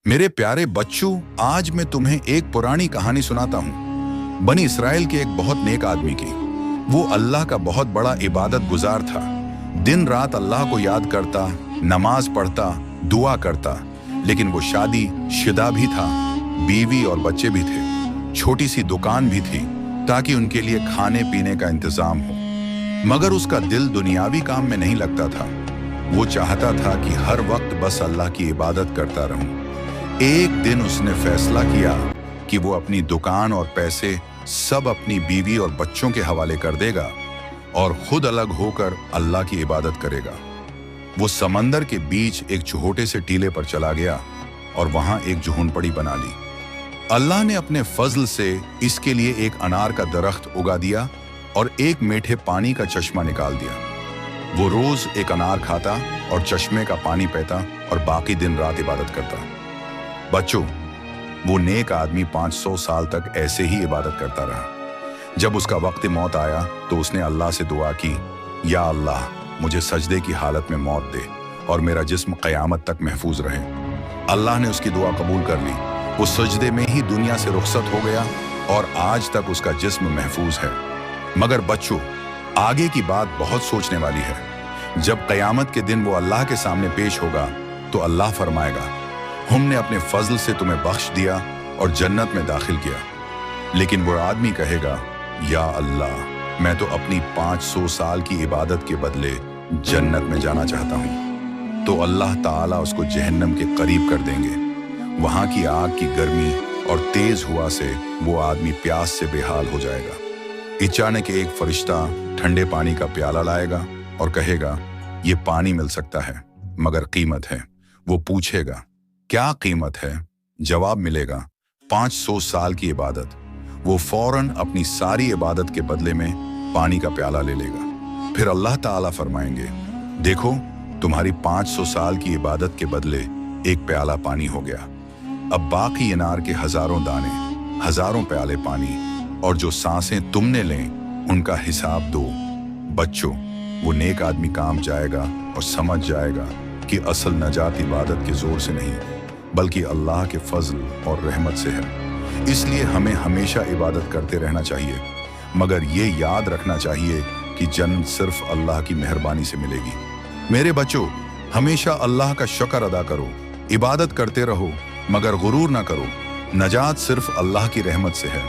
मेरे प्यारे बच्चों, आज मैं तुम्हें एक पुरानी कहानी सुनाता हूँ बनी इसराइल के एक बहुत नेक आदमी की। वो अल्लाह का बहुत बड़ा इबादत गुजार था। दिन रात अल्लाह को याद करता, नमाज पढ़ता, दुआ करता। लेकिन वो शादी शुदा भी था, बीवी और बच्चे भी थे, छोटी सी दुकान भी थी ताकि उनके लिए खाने पीने का इंतजाम हो। मगर उसका दिल दुनियावी काम में नहीं लगता था। वो चाहता था कि हर वक्त बस अल्लाह की इबादत करता रहूं। एक दिन उसने फैसला किया कि वो अपनी दुकान और पैसे सब अपनी बीवी और बच्चों के हवाले कर देगा और खुद अलग होकर अल्लाह की इबादत करेगा। वो समंदर के बीच एक छोटे से टीले पर चला गया और वहां एक झोंपड़ी बना ली। अल्लाह ने अपने फजल से इसके लिए एक अनार का दरख्त उगा दिया और एक मीठे पानी का चश्मा निकाल दिया। वो रोज एक अनार खाता और चश्मे का पानी पीता और बाकी दिन रात इबादत करता। बच्चों, वो नेक आदमी 500 साल तक ऐसे ही इबादत करता रहा। जब उसका वक्त मौत आया तो उसने अल्लाह से दुआ की, या अल्लाह, मुझे सजदे की हालत में मौत दे और मेरा जिस्म क़यामत तक महफूज रहे। अल्लाह ने उसकी दुआ कबूल कर ली। वो सजदे में ही दुनिया से रुखसत हो गया और आज तक उसका जिस्म महफूज है। मगर बच्चों, आगे की बात बहुत सोचने वाली है। जब क़यामत के दिन वो अल्लाह के सामने पेश होगा तो अल्लाह फरमाएगा, हमने अपने फजल से तुम्हें बख्श दिया और जन्नत में दाखिल किया। लेकिन वो आदमी कहेगा, या अल्लाह, मैं तो अपनी 500 साल की इबादत के बदले जन्नत में जाना चाहता हूँ। तो अल्लाह ताला उसको जहन्नम के करीब कर देंगे। वहां की आग की गर्मी और तेज हवा से वो आदमी प्यास से बेहाल हो जाएगा। अचानक एक फरिश्ता ठंडे पानी का प्याला लाएगा और कहेगा, ये पानी मिल सकता है मगर कीमत है। वो पूछेगा, क्या कीमत है? जवाब मिलेगा, 500 साल की इबादत। वो फौरन अपनी सारी इबादत के बदले में पानी का प्याला ले लेगा। फिर अल्लाह ताला फरमाएंगे, देखो, तुम्हारी 500 साल की इबादत के बदले एक प्याला पानी हो गया। अब बाकी अनार के हजारों दाने, हजारों प्याले पानी और जो सांसें तुमने लें उनका हिसाब दो। बच्चों, वो नेक आदमी काम जाएगा और समझ जाएगा कि असल नजात इबादत के जोर से नहीं बल्कि अल्लाह के फजल और रहमत से है। इसलिए हमें हमेशा इबादत करते रहना चाहिए, मगर ये याद रखना चाहिए कि जन्नत सिर्फ अल्लाह की मेहरबानी से मिलेगी। मेरे बच्चों, हमेशा अल्लाह का शुक्र अदा करो, इबादत करते रहो, मगर गुरूर ना करो। नजात सिर्फ अल्लाह की रहमत से है।